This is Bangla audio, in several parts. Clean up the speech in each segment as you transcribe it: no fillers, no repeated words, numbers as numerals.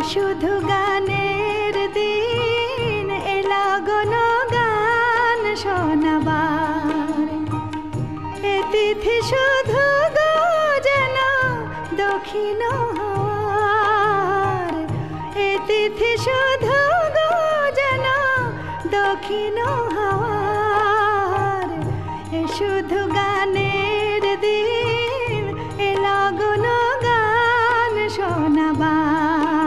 শুধু গানের দিন এলা গনো গান শোনাবার এ তিথি শুধু গো যেন দক্ষিণ হওয়ার এ তিথি শুধু গো যেন দক্ষিণ হওয়ার এ শুধু গানের দিন এলা গনো গান শোনাবার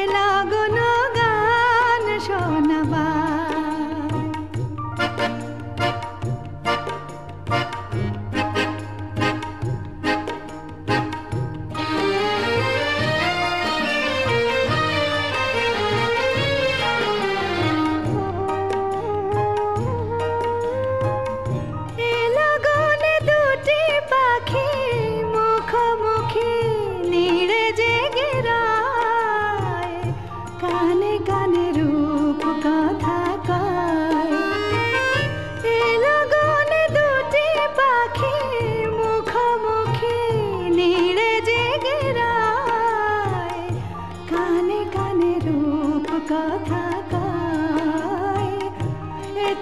এলা গনো গান শোনাবার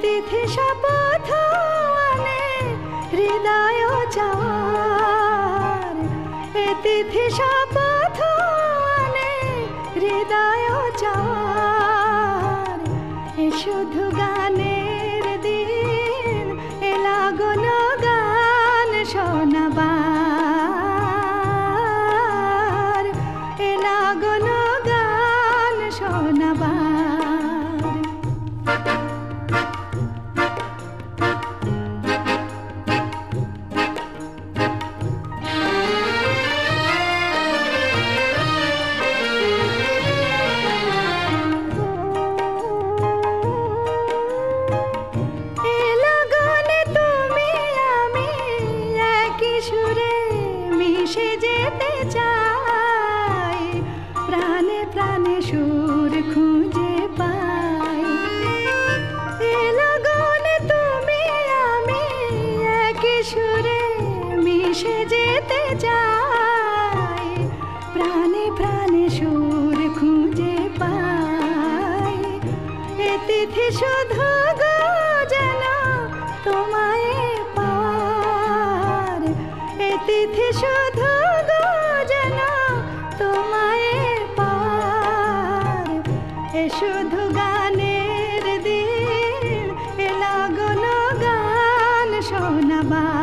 তিথি শপথ আনে হৃদয় চাওয়ার এ তিথি শপথ আনে হৃদয় চাওয়ার এ শুধু গানের দিন এলা গনো গান শোনাবার এলা গনো গান শোনাবার মিশে যেতে চাই প্রাণে প্রাণে সুর খুঁজে পাই এ লগনে তুমি আমি একই সুরে মিশে যেতে চাই প্রাণে প্রাণে সুর খুঁজে পাই এ তিথি শুধু গো যেন তোমায় পাওয়ার এ তিথি শুধু গো যেন তোমায় পাওয়ার এ শুধু গানের দিন এলা গনো গান শোনাবার